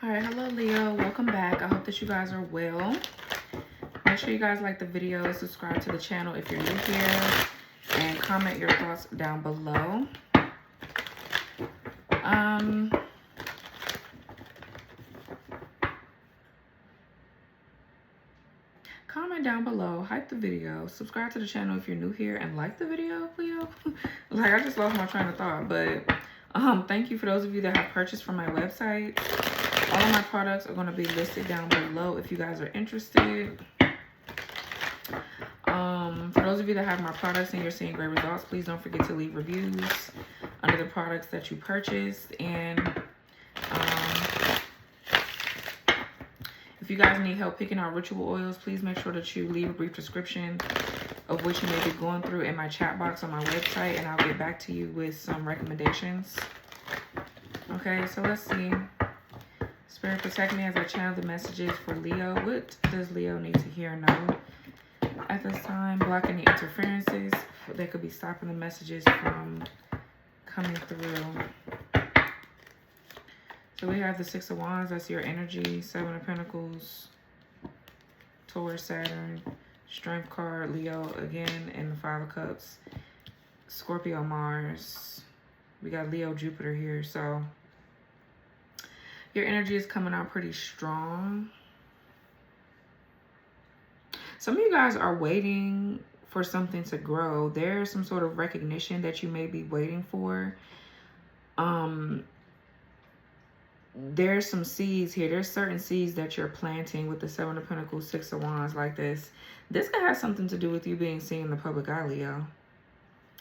All right, hello Leo, welcome back. I hope that you guys are well. Make sure you guys like the video, subscribe to the channel if you're new here, and comment your thoughts down below. Comment down below, hype the video, subscribe to the channel if you're new here, and like the video, Leo. Like, I just lost my train of thought, but thank you for those of you that have purchased from my website. All of my products are going to be listed down below if you guys are interested. For those of you that have my products and you're seeing great results, please don't forget to leave reviews under the products that you purchased. And if you guys need help picking out ritual oils, please make sure that you leave a brief description of what you may be going through in my chat box on my website, and I'll get back to you with some recommendations. Okay, so let's see. Spirit, protect me as I channel the messages for Leo. What does Leo need to hear and know at this time? Block any interferences that could be stopping the messages from coming through. So we have the Six of Wands. That's your energy. Seven of Pentacles. Taurus, Saturn. Strength card, Leo again. And the Five of Cups. Scorpio, Mars. We got Leo, Jupiter here. So your energy is coming out pretty strong. Some of you guys are waiting for something to grow. There's some sort of recognition that you may be waiting for. There's some seeds here. There's certain seeds that you're planting with the Seven of Pentacles, Six of Wands like this. This could have something to do with you being seen in the public eye, Leo.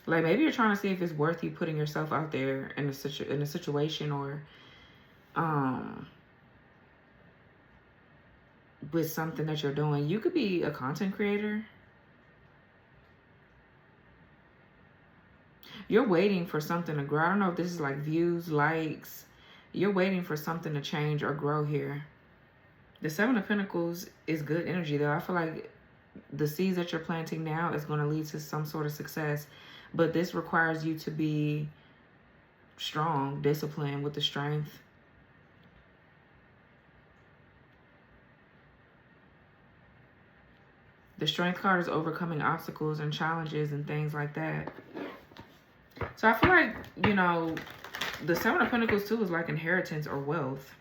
Like, maybe you're trying to see if it's worth you putting yourself out there in a situation, or with something that you're doing. You could be a content creator. You're waiting for something to grow. I don't know if this is like views, likes. You're waiting for something to change or grow here. The Seven of Pentacles is good energy, though. I feel like the seeds that you're planting now is going to lead to some sort of success. But this requires you to be strong, disciplined with the strength. The Strength card is overcoming obstacles and challenges and things like that. So I feel like, you know, the Seven of Pentacles too is like inheritance or wealth.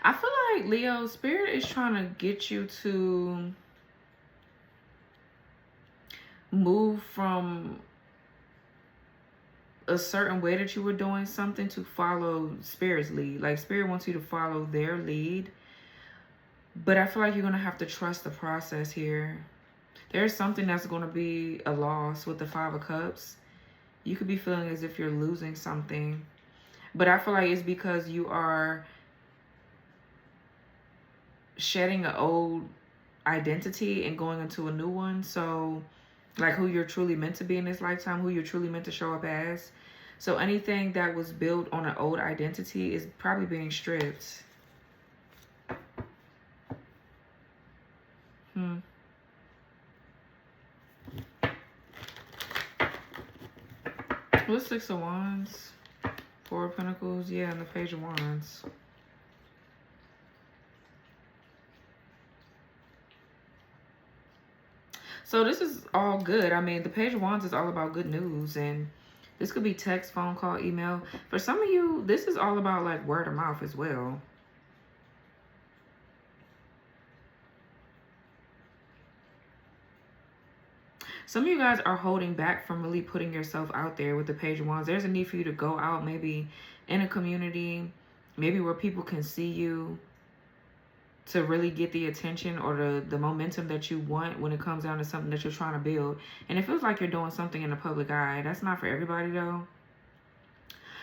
I feel like, Leo, Spirit is trying to get you to move from a certain way that you were doing something to follow Spirit's lead. Like, Spirit wants you to follow their lead. But I feel like you're going to have to trust the process here. There's something that's going to be a loss with the Five of Cups. You could be feeling as if you're losing something. But I feel like it's because you are shedding an old identity and going into a new one. So, like, who you're truly meant to be in this lifetime, who you're truly meant to show up as. So anything that was built on an old identity is probably being stripped. What's Six of Wands? Four of Pentacles, yeah, and the Page of Wands. So this is all good. I mean, the Page of Wands is all about good news, and this could be text, phone call, email. For some of you, this is all about like word of mouth as well. Some of you guys are holding back from really putting yourself out there with the Page of Wands. There's a need for you to go out, maybe in a community, maybe where people can see you, to really get the attention or the momentum that you want when it comes down to something that you're trying to build. And it feels like you're doing something in the public eye. That's not for everybody, though.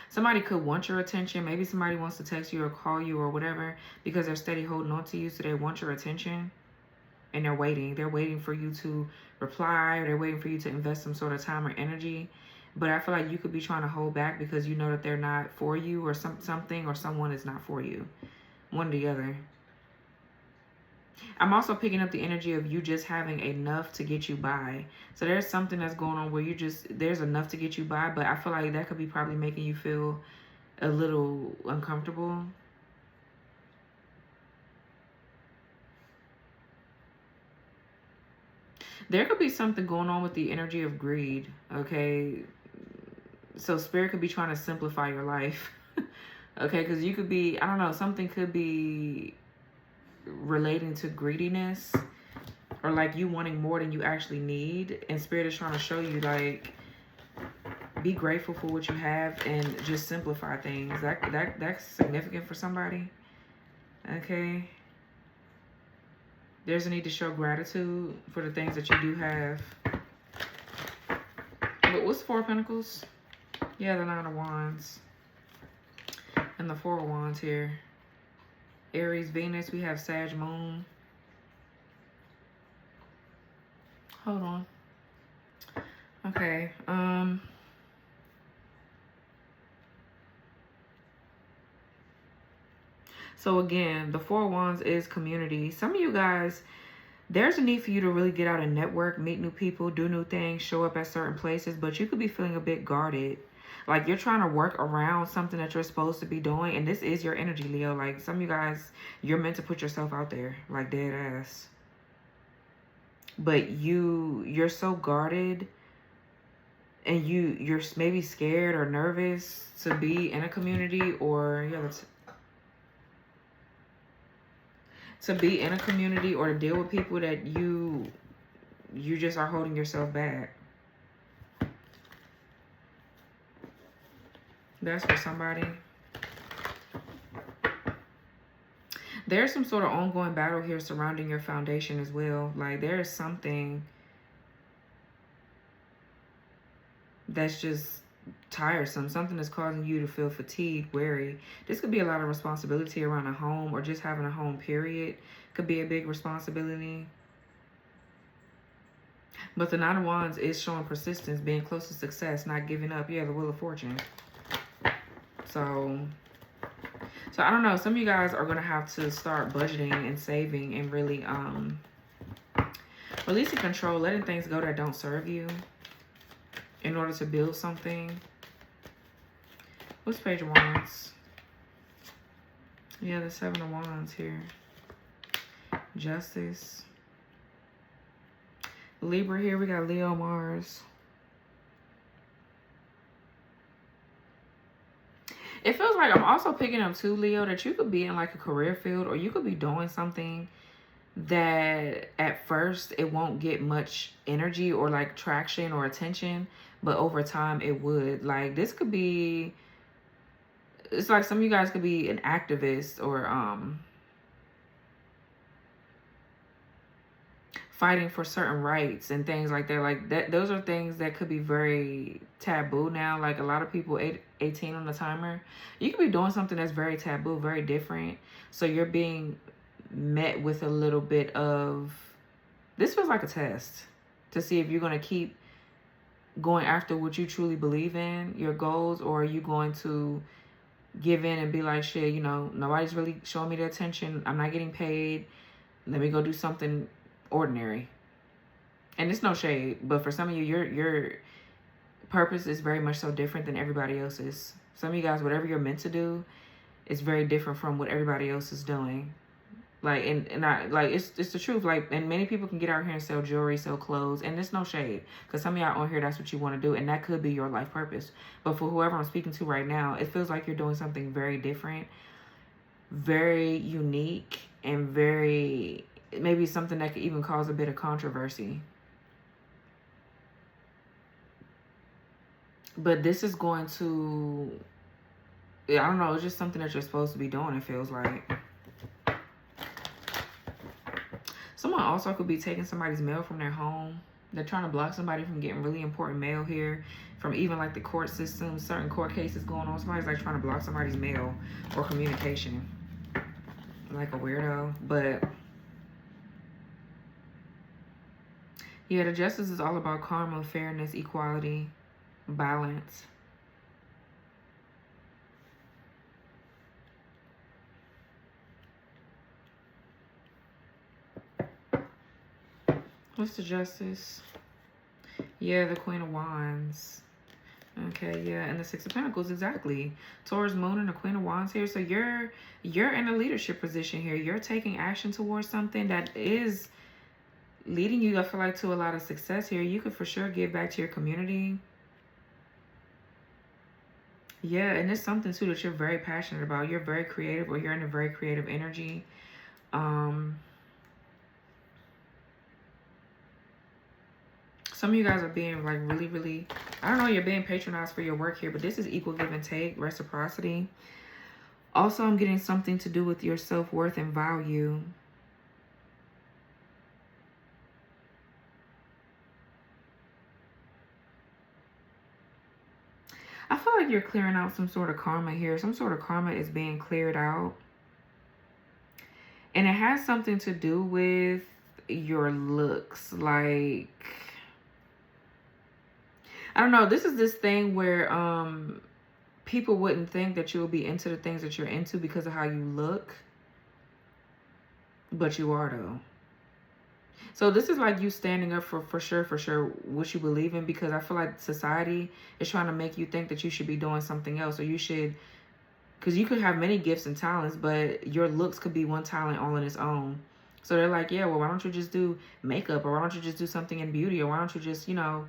Somebody could want your attention. Maybe somebody wants to text you or call you or whatever because they're steady holding on to you, so they want your attention. And they're waiting. They're waiting for you to reply, or they're waiting for you to invest some sort of time or energy. But I feel like you could be trying to hold back because you know that they're not for you, or something or someone is not for you. One or the other. I'm also picking up the energy of you just having enough to get you by. So there's something that's going on where there's enough to get you by, but I feel like that could be probably making you feel a little uncomfortable. There could be something going on with the energy of greed, okay? So spirit could be trying to simplify your life, okay? Because you could be, I don't know, something could be relating to greediness, or like you wanting more than you actually need, and spirit is trying to show you, like, be grateful for what you have and just simplify things. That's significant for somebody, okay? There's a need to show gratitude for the things that you do have. But what's 4 of Pentacles? Yeah, the 9 of Wands. And the 4 of Wands here. Aries, Venus. We have Sag, Moon. Hold on. Okay. So again, the 4 of Wands is community. Some of you guys, there's a need for you to really get out and network, meet new people, do new things, show up at certain places, but you could be feeling a bit guarded. Like you're trying to work around something that you're supposed to be doing, and this is your energy, Leo. Like some of you guys, you're meant to put yourself out there, like dead ass. But you're so guarded, and you're maybe scared or nervous to be in a community, or to be in a community or to deal with people that you just are holding yourself back. That's for somebody. There's some sort of ongoing battle here surrounding your foundation as well. Like there is something that's just tiresome. Something that's causing you to feel fatigued, weary. This could be a lot of responsibility around a home or just having a home, period. Could be a big responsibility. But the 9 of Wands is showing persistence, being close to success, not giving up. Yeah, the Wheel of Fortune. So I don't know. Some of you guys are going to have to start budgeting and saving and really releasing control, letting things go that don't serve you in order to build something. What's Page of Wands? Yeah, the 7 of Wands here. Justice. Libra here. We got Leo, Mars. It feels like I'm also picking up too, Leo, that you could be in like a career field, or you could be doing something that at first it won't get much energy or like traction or attention, but over time it would. Like this could be, it's like some of you guys could be an activist or fighting for certain rights and things like that. Like that, those are things that could be very taboo now. Like a lot of people, 18 on the timer, you could be doing something that's very taboo, very different. So you're being met with a little bit of, this feels like a test to see if you're going to keep going after what you truly believe in, your goals, or are you going to give in and be like, shit, you know, nobody's really showing me the attention. I'm not getting paid. Let me go do something ordinary. And it's no shade, but for some of you, your purpose is very much so different than everybody else's. Some of you guys, whatever you're meant to do is very different from what everybody else is doing. Like, and I, like, it's the truth. Like, and many people can get out here and sell jewelry, sell clothes, and it's no shade, because some of y'all on here, that's what you want to do, and that could be your life purpose. But for whoever I'm speaking to right now, it feels like you're doing something very different, very unique, and very, maybe something that could even cause a bit of controversy. But this is going to, I don't know, it's just something that you're supposed to be doing, it feels like. Someone also could be taking somebody's mail from their home. They're trying to block somebody from getting really important mail here, from even like the court system, certain court cases going on. Somebody's like trying to block somebody's mail or communication. Like a weirdo. But yeah, the Justice is all about karma, fairness, equality, balance. What's the Justice? Yeah, the Queen of Wands. Okay, yeah, and the Six of Pentacles, exactly. Taurus moon and the Queen of Wands here. So you're in a leadership position here. You're taking action towards something that is leading you, I feel like, to a lot of success here. You could for sure give back to your community. Yeah, and it's something too that you're very passionate about. You're very creative, or you're in a very creative energy. Some of you guys are being like really, I don't know, you're being patronized for your work here, but this is equal give and take, reciprocity. Also, I'm getting something to do with your self-worth and value. I feel like you're clearing out some sort of karma here. Some sort of karma is being cleared out. And it has something to do with your looks. Like, I don't know. This is this thing where people wouldn't think that you will be into the things that you're into because of how you look. But you are, though. So this is like you standing up for sure, what you believe in, because I feel like society is trying to make you think that you should be doing something else, or you should, because you could have many gifts and talents, but your looks could be one talent all on its own. So they're like, yeah, well, why don't you just do makeup, or why don't you just do something in beauty, or why don't you just, you know,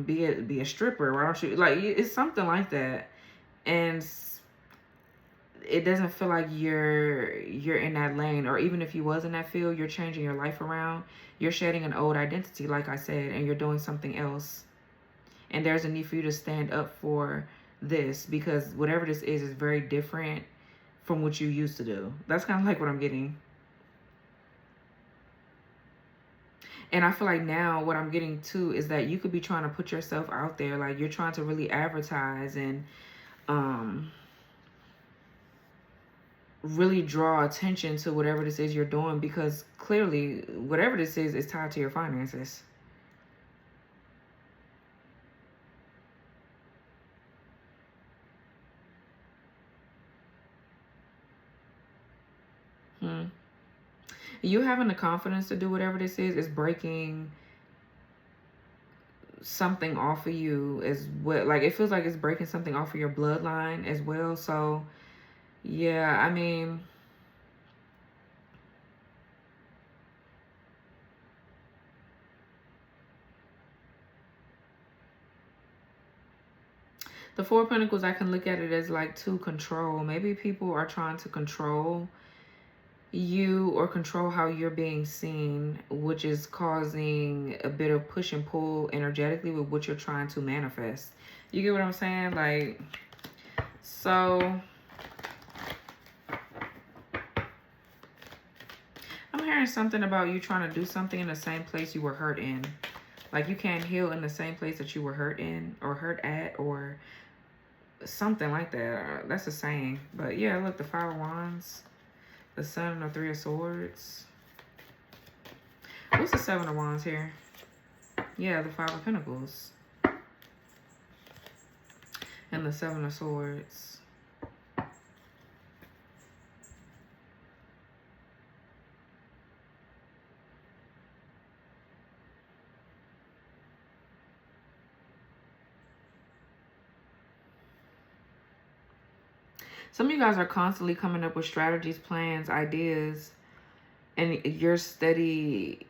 be a stripper, why don't you, like, it's something like that. And it doesn't feel like you're in that lane, or even if you was in that field, you're changing your life around. You're shedding an old identity, like I said, and you're doing something else. And there's a need for you to stand up for this, because whatever this is very different from what you used to do. That's kind of like what I'm getting. And I feel like now what I'm getting too is that you could be trying to put yourself out there, like you're trying to really advertise and really draw attention to whatever this is you're doing, because clearly whatever this is tied to your finances. You having the confidence to do whatever this is breaking something off of you as well. Like, it feels like it's breaking something off of your bloodline as well. So yeah, I mean, the Four of Pentacles, I can look at it as like to control. Maybe people are trying to control you or control how you're being seen, which is causing a bit of push and pull energetically with what you're trying to manifest. You get what I'm saying? Like, so I'm hearing something about you trying to do something in the same place you were hurt in. Like, you can't heal in the same place that you were hurt in, or hurt at, or something like that. That's a saying. But yeah, look, the Five of Wands, the Sun, and the Three of Swords. What's the Seven of Wands here? Yeah, the Five of Pentacles. And the Seven of Swords. Some of you guys are constantly coming up with strategies, plans, ideas, and you're steady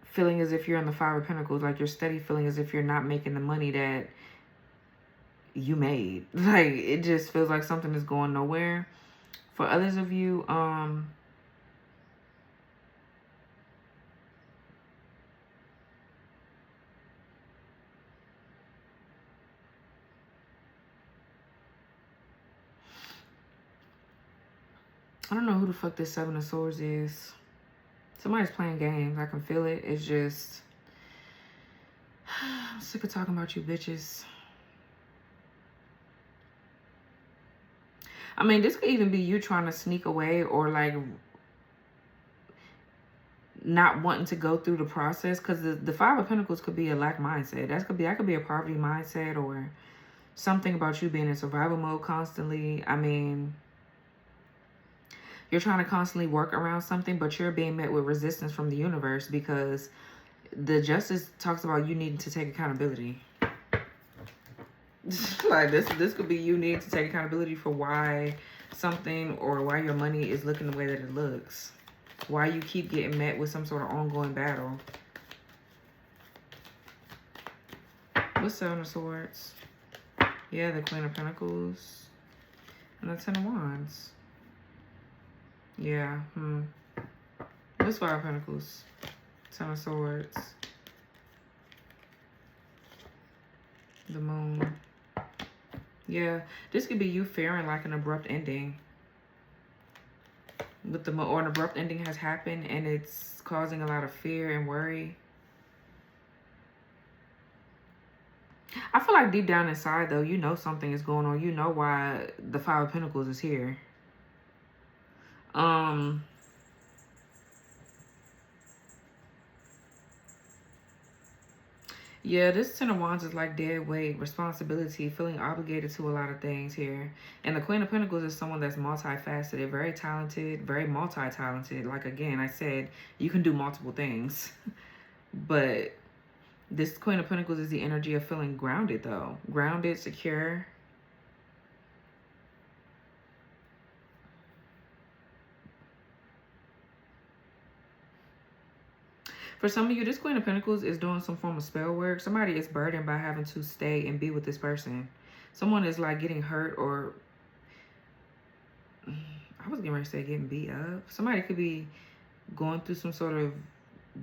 feeling as if you're in the Five of Pentacles. Like, you're steady feeling as if you're not making the money that you made. Like, it just feels like something is going nowhere. For others of you, I don't know who the fuck this Seven of Swords is. Somebody's playing games. I can feel it. It's just, I'm sick of talking about you bitches. I mean, this could even be you trying to sneak away, or like not wanting to go through the process, because the Five of Pentacles could be a lack mindset. That could be a poverty mindset, or something about you being in survival mode constantly. I mean, You're trying to constantly work around something, but you're being met with resistance from the universe because the justice talks about you needing to take accountability. Like this could be you needing to take accountability for why something or why your money is looking the way that it looks. Why you keep getting met with some sort of ongoing battle. What's Seven of Swords? Yeah, the Queen of Pentacles. And the Ten of Wands. Yeah, What's Five of Pentacles? Ten of Swords. The Moon. Yeah, this could be you fearing like an abrupt ending. With the or an abrupt ending has happened and it's causing a lot of fear and worry. I feel like deep down inside though, you know something is going on. You know why the Five of Pentacles is here. Yeah, this Ten of Wands is like dead weight, responsibility, feeling obligated to a lot of things here. And the Queen of Pentacles is someone that's multifaceted, very talented, very multi-talented. Like, again, I said, you can do multiple things. But this Queen of Pentacles is the energy of feeling grounded, though. Grounded, secure. For some of you, this Queen of Pentacles is doing some form of spell work. Somebody is burdened by having to stay and be with this person. Someone is like getting hurt or... I was getting ready to say getting beat up. Somebody could be going through some sort of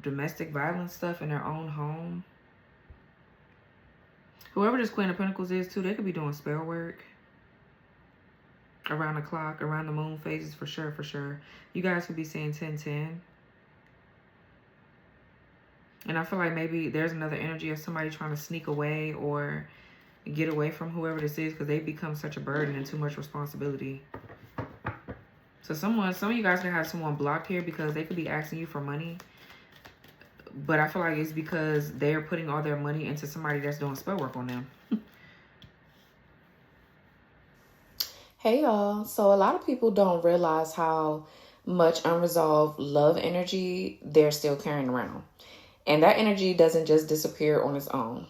domestic violence stuff in their own home. Whoever this Queen of Pentacles is too, they could be doing spell work. Around the clock, around the moon phases, for sure, for sure. You guys could be seeing 10-10. And I feel like maybe there's another energy of somebody trying to sneak away or get away from whoever this is because they become such a burden and too much responsibility. So some of you guys can have someone blocked here because they could be asking you for money. But I feel like it's because they're putting all their money into somebody that's doing spell work on them. Hey y'all, so a lot of people don't realize how much unresolved love energy they're still carrying around. And that energy doesn't just disappear on its own.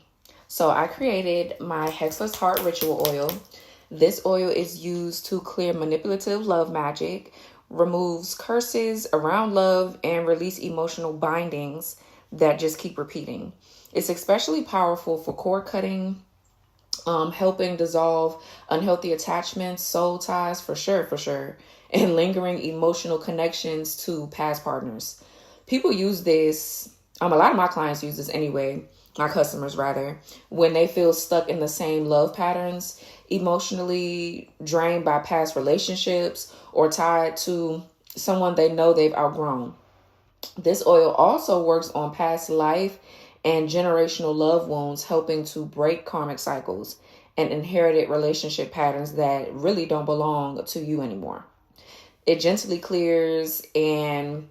So I created my Hexless Heart Ritual Oil. This oil is used to clear manipulative love magic, removes curses around love, and release emotional bindings that just keep repeating. It's especially powerful for cord cutting, helping dissolve unhealthy attachments, soul ties, for sure, and lingering emotional connections to past partners. People use this, a lot of my clients use this anyway, my customers rather, when they feel stuck in the same love patterns, emotionally drained by past relationships, or tied to someone they know they've outgrown. This oil also works on past life and generational love wounds, helping to break karmic cycles and inherited relationship patterns that really don't belong to you anymore. It gently clears and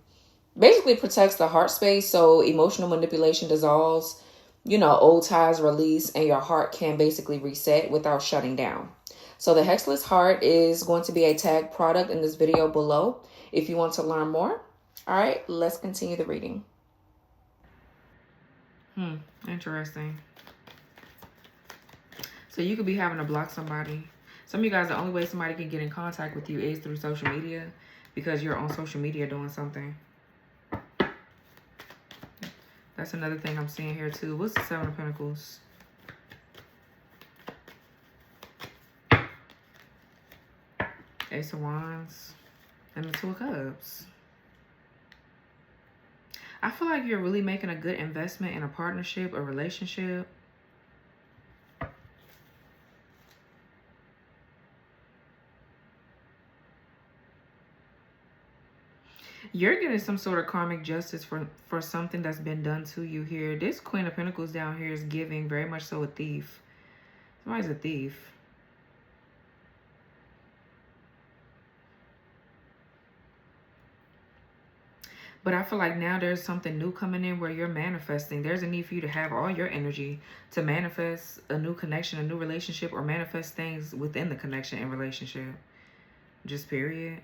basically protects the heart space so emotional manipulation dissolves, old ties release, and your heart can basically reset without shutting down. So the Hexless Heart is going to be a tag product in this video below if you want to learn more. All right, let's continue the reading. Interesting. So you could be having to block somebody. Some of you guys, the only way somebody can get in contact with you is through social media because you're on social media doing something. That's another thing I'm seeing here too. What's the Seven of Pentacles? Ace of Wands and the Two of Cups. I feel like you're really making a good investment in a partnership, a relationship. You're getting some sort of karmic justice for something that's been done to you here. This Queen of Pentacles down here is giving very much so a thief. Somebody's a thief. But I feel like now there's something new coming in where you're manifesting. There's a need for you to have all your energy to manifest a new connection, a new relationship, or manifest things within the connection and relationship. Just period.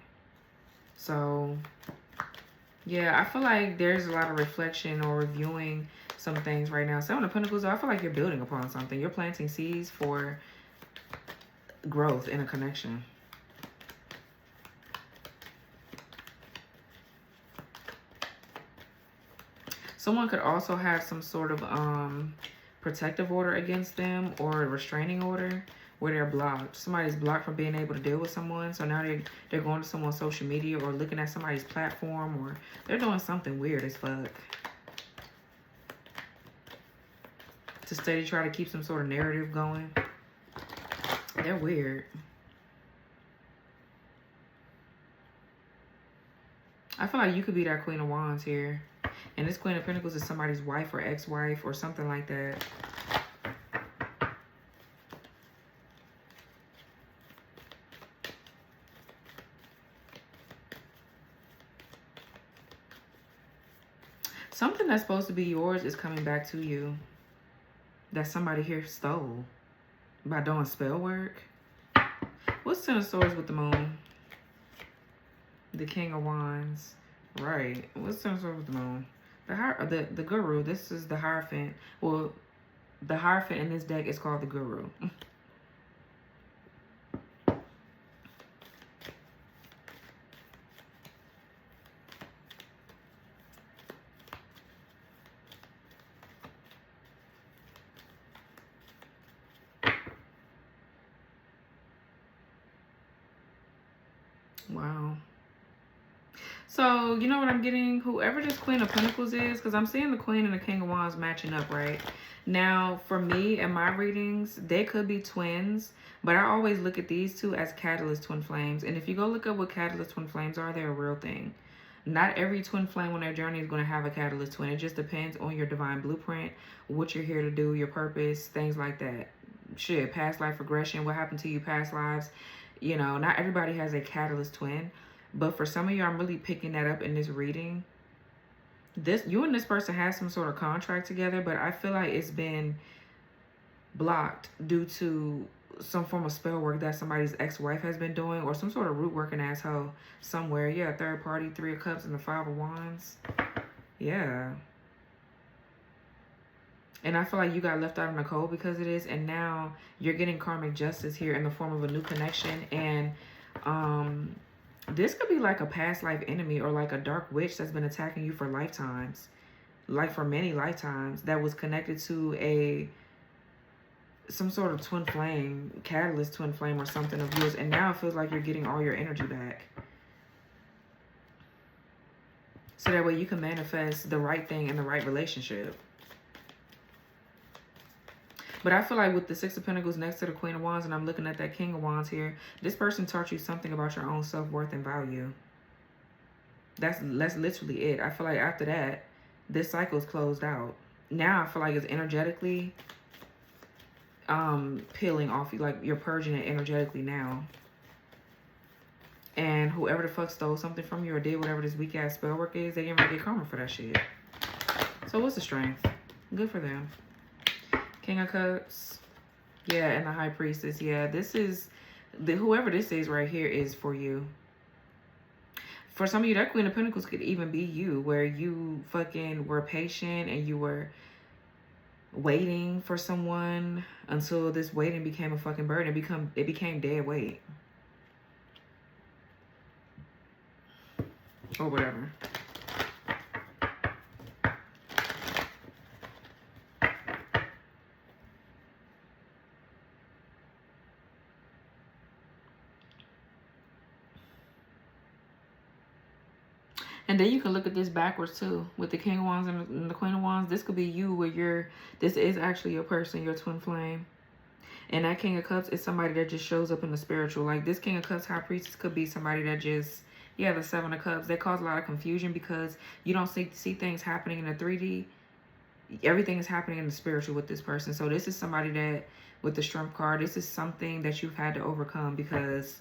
So yeah, I feel like there's a lot of reflection or reviewing some things right now. Seven of Pentacles, I feel like you're building upon something. You're planting seeds for growth in a connection. Someone could also have some sort of protective order against them or a restraining order where they're blocked. Somebody's blocked from being able to deal with someone. So now they're going to someone's social media or looking at somebody's platform, or they're doing something weird as fuck to steady try to keep some sort of narrative going. They're weird. I feel like you could be that Queen of Wands here. And this Queen of Pentacles is somebody's wife or ex-wife or something like that. Something that's supposed to be yours is coming back to you. That somebody here stole by doing spell work. What's Ten of Swords with the Moon? The King of Wands. Right. What's Ten of Swords with the Moon? The Guru. This is the Hierophant. Well, the Hierophant in this deck is called the Guru. Wow. So, you know what I'm getting? Whoever this Queen of Pentacles is, because I'm seeing the Queen and the King of Wands matching up, right? Now, for me and my readings, they could be twins, but I always look at these two as catalyst twin flames. And if you go look up what catalyst twin flames are, they're a real thing. Not every twin flame on their journey is going to have a catalyst twin. It just depends on your divine blueprint, what you're here to do, your purpose, things like that. Shit, past life regression, what happened to you past lives. You know, not everybody has a catalyst twin. But for some of you, I'm really picking that up in this reading. You and this person have some sort of contract together, but I feel like it's been blocked due to some form of spell work that somebody's ex-wife has been doing, or some sort of root working asshole somewhere. Yeah, third party, Three of Cups, and the Five of Wands. Yeah. And I feel like you got left out in the cold because of this, and now you're getting karmic justice here in the form of a new connection. And this could be like a past life enemy or like a dark witch that's been attacking you for lifetimes, like for many lifetimes, that was connected to some sort of twin flame, catalyst twin flame or something of yours. And now it feels like you're getting all your energy back. So that way you can manifest the right thing in the right relationship. But I feel like with the Six of Pentacles next to the Queen of Wands, and I'm looking at that King of Wands here, this person taught you something about your own self-worth and value. That's literally it. I feel like after that, this cycle is closed out. Now I feel like it's energetically peeling off you. Like you're purging it energetically now. And whoever the fuck stole something from you or did whatever this weak-ass spell work is, they gonna get karma for that shit. So what's the strength? Good for them. King of Cups. Yeah, and the High Priestess. Yeah, this is whoever this is right here is for you. For some of you, that Queen of Pentacles could even be you, where you fucking were patient and you were waiting for someone until this waiting became a fucking burden. It became dead weight. Or whatever. And then you can look at this backwards too. With the King of Wands and the Queen of Wands, this could be you where this is actually your person, your twin flame. And that King of Cups is somebody that just shows up in the spiritual. Like this King of Cups, High Priestess could be somebody that just, yeah, the Seven of Cups. They cause a lot of confusion because you don't see things happening in the 3D. Everything is happening in the spiritual with this person. So this is somebody that, with the Strength card, this is something that you've had to overcome because...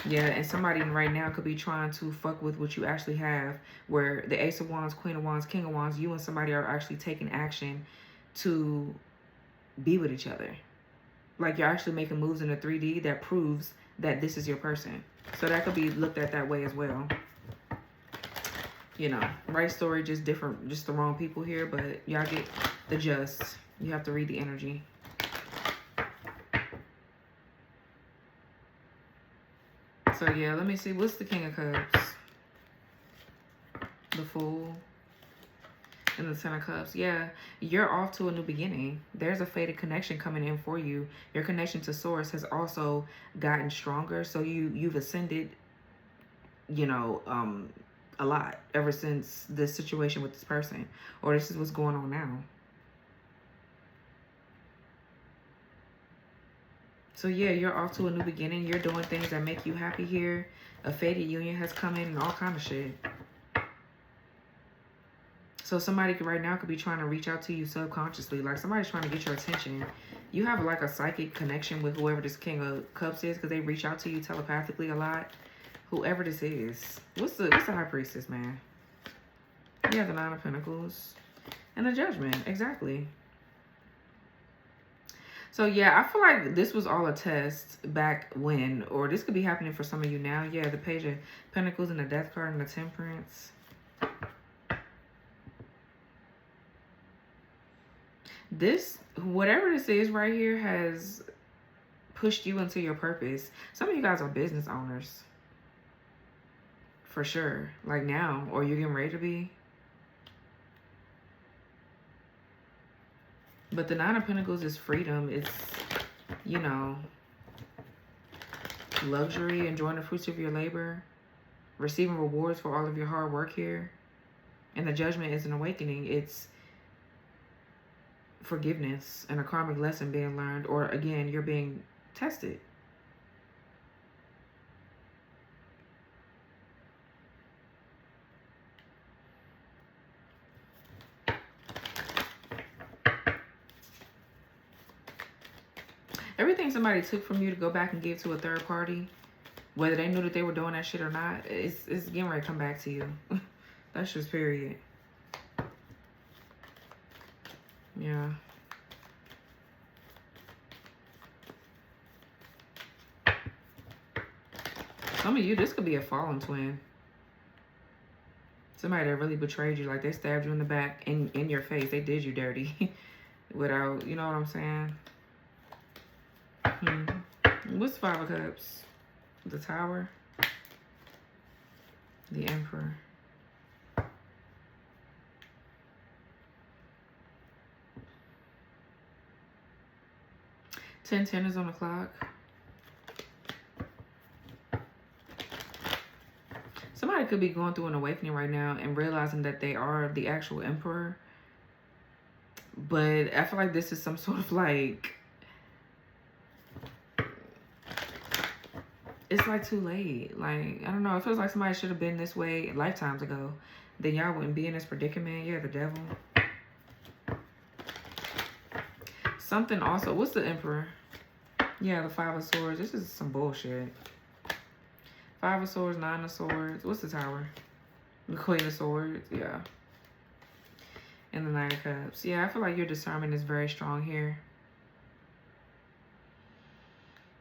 yeah, and somebody right now could be trying to fuck with what you actually have, where the Ace of Wands, Queen of Wands, King of Wands, you and somebody are actually taking action to be with each other. Like you're actually making moves in the 3D that proves that this is your person. So that could be looked at that way as well. You know, right story, just different, just the wrong people here, but y'all get the gist. You have to read the energy. So yeah, let me see. What's the King of Cups? The Fool. And the Ten of Cups. Yeah, you're off to a new beginning. There's a fated connection coming in for you. Your connection to Source has also gotten stronger. So you've ascended, you know, a lot ever since this situation with this person. Or this is what's going on now. So yeah, you're off to a new beginning. You're doing things that make you happy here. A fated union has come in and all kind of shit. So somebody right now could be trying to reach out to you subconsciously. Like somebody's trying to get your attention. You have like a psychic connection with whoever this King of Cups is, because they reach out to you telepathically a lot. Whoever this is. What's the High Priestess, man? You have the Nine of Pentacles. And the Judgment. Exactly. So yeah, I feel like this was all a test back when, or this could be happening for some of you now. Yeah, the Page of Pentacles and the Death card and the Temperance. This, whatever this is right here, has pushed you into your purpose. Some of you guys are business owners. For sure. Like now, or you're getting ready to be. But the Nine of Pentacles is freedom. It's, you know, luxury, enjoying the fruits of your labor, receiving rewards for all of your hard work here. And the Judgment is an awakening. It's forgiveness and a karmic lesson being learned, or again, you're being tested. Everything somebody took from you to go back and give to a third party, whether they knew that they were doing that shit or not, it's getting ready to come back to you. That's just period. Yeah. Some of you, this could be a fallen twin. Somebody that really betrayed you, like they stabbed you in the back, in your face. They did you dirty without, you know what I'm saying? What's Five of Cups? The Tower. The Emperor. 10:10 is on the clock. Somebody could be going through an awakening right now and realizing that they are the actual Emperor. But I feel like this is some sort of like, it's like too late. Like, I don't know. It feels like somebody should have been this way lifetimes ago. Then y'all wouldn't be in this predicament. Yeah, the Devil. Something also. What's the Emperor? Yeah, the Five of Swords. This is some bullshit. Five of Swords, Nine of Swords. What's the Tower? The Queen of Swords. Yeah. And the Knight of Cups. Yeah, I feel like your discernment is very strong here.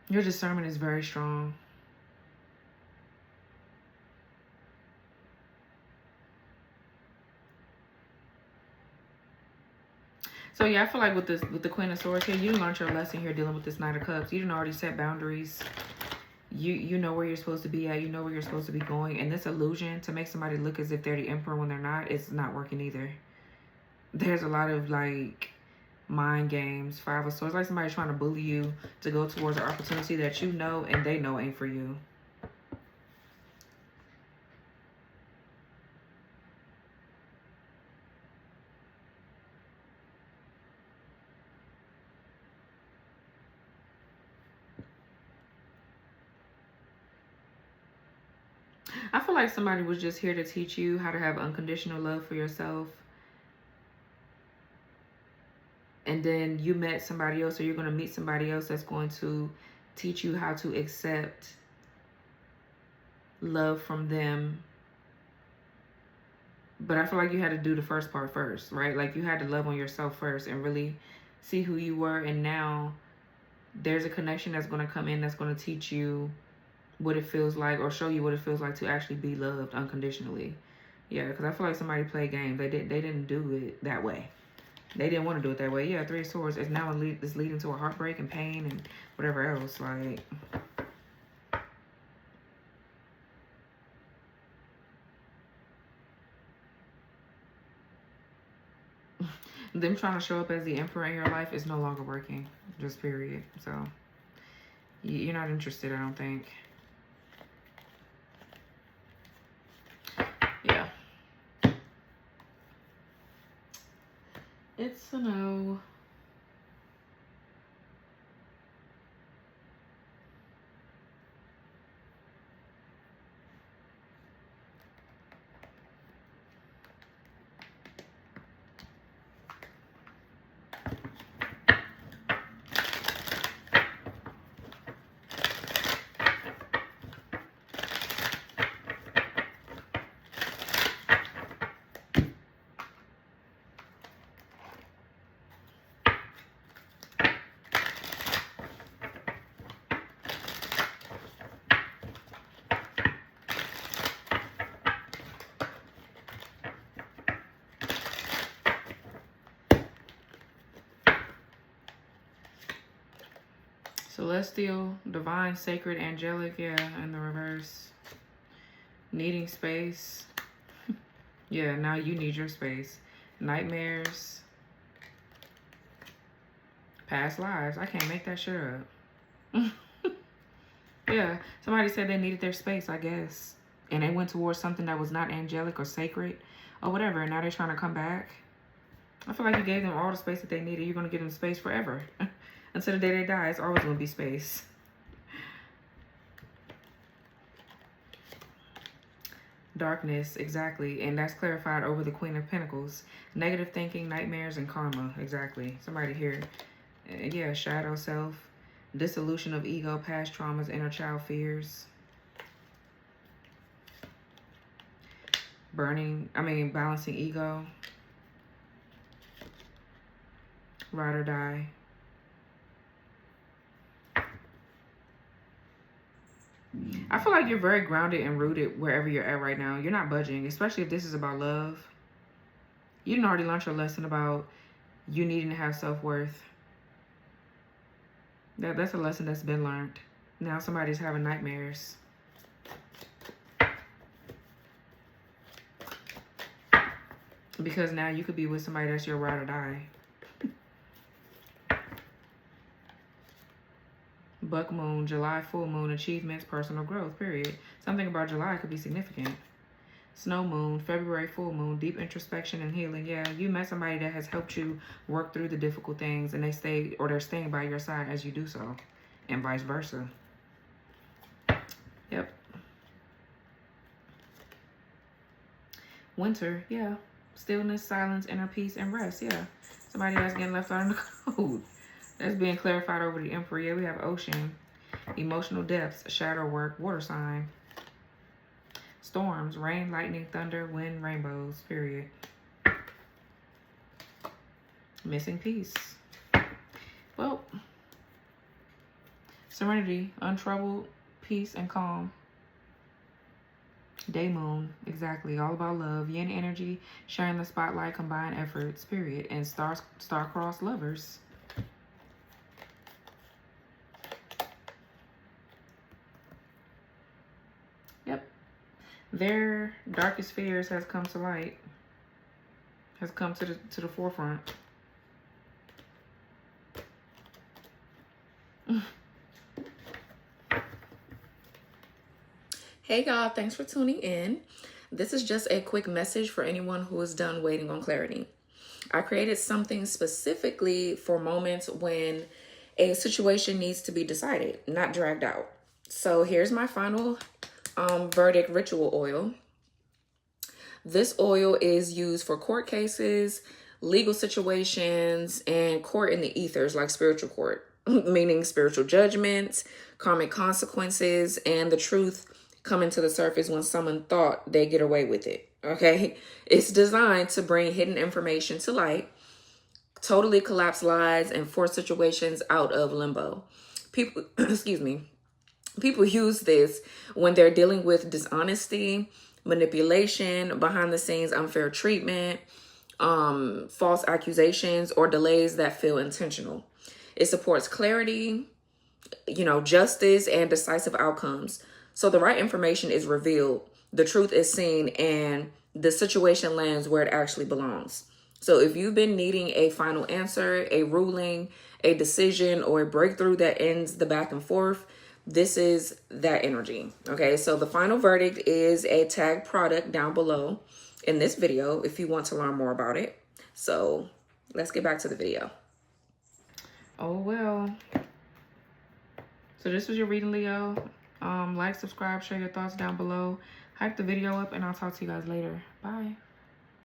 Your discernment is very strong. So yeah, I feel like with the Queen of Swords here, you learned your lesson here dealing with this Knight of Cups. You didn't already set boundaries. You know where you're supposed to be at. You know where you're supposed to be going. And this illusion to make somebody look as if they're the Emperor when they're not, it's not working either. There's a lot of like mind games. Five of Swords, like somebody trying to bully you to go towards an opportunity that you know and they know ain't for you. I feel like somebody was just here to teach you how to have unconditional love for yourself. And then you met somebody else, or you're going to meet somebody else that's going to teach you how to accept love from them. But I feel like you had to do the first part first, right? Like you had to love on yourself first and really see who you were. And now there's a connection that's going to come in that's going to teach you what it feels like, or show you what it feels like to actually be loved unconditionally. Yeah, because I feel like somebody played games. They didn't do it that way. They didn't want to do it that way. Yeah, Three of Swords is now it's leading to a heartbreak and pain and whatever else. Like, them trying to show up as the emperor in your life is no longer working. Just period. So, you're not interested, I don't think. Yeah. It's a no. Celestial, divine, sacred, angelic, yeah, in the reverse. Needing space. Yeah, now you need your space. Nightmares. Past lives. I can't make that shit up. Yeah, somebody said they needed their space, I guess. And they went towards something that was not angelic or sacred or whatever. And now they're trying to come back. I feel like you gave them all the space that they needed. You're going to give them space forever. Until the day they die, it's always going to be space. Darkness, exactly. And that's clarified over the Queen of Pentacles. Negative thinking, nightmares, and karma. Exactly. Somebody here. Yeah, shadow self. Dissolution of ego, past traumas, inner child fears. Balancing ego. Ride or die. I feel like you're very grounded and rooted wherever you're at right now. You're not budging, especially if this is about love. You didn't already learn your lesson about you needing to have self-worth. That's a lesson that's been learned. Now somebody's having nightmares. Because now you could be with somebody that's your ride or die. Buck moon, July full moon, achievements, personal growth, period. Something about July could be significant. Snow moon, February full moon, deep introspection and healing. Yeah, you met somebody that has helped you work through the difficult things, and they're staying by your side as you do so, and vice versa. Yep. Winter, yeah. Stillness, silence, inner peace, and rest. Yeah. Somebody that's getting left out in the cold. That's being clarified over the Emperor. Yeah, we have ocean, emotional depths, shadow work, water sign, storms, rain, lightning, thunder, wind, rainbows, period. Missing peace. Well, serenity, untroubled, peace, and calm. Day moon, exactly. All about love, yin energy, sharing the spotlight, combined efforts, period. And star-crossed lovers. Yep. Their darkest fears has come to light. Has come to the forefront. Hey y'all, thanks for tuning in. This is just a quick message for anyone who is done waiting on clarity. I created something specifically for moments when a situation needs to be decided, not dragged out. So here's my final verdict ritual oil. This oil is used for court cases, legal situations, and court in the ethers, like spiritual court, meaning spiritual judgments, karmic consequences, and the truth coming to the surface when someone thought they get away with it. Okay, it's designed to bring hidden information to light, totally collapse lies, and force situations out of limbo. People, excuse me, people use this when they're dealing with dishonesty, manipulation, behind the scenes unfair treatment, false accusations, or delays that feel intentional. It supports clarity, justice, and decisive outcomes. So the right information is revealed, the truth is seen, and the situation lands where it actually belongs. So if you've been needing a final answer, a ruling, a decision, or a breakthrough that ends the back and forth, this is that energy. Okay, so the final verdict is a tag product down below in this video if you want to learn more about it. So let's get back to the video. Oh, well. So this was your reading, Leo. Like, subscribe, share your thoughts down below. Hype the video up, and I'll talk to you guys later. Bye.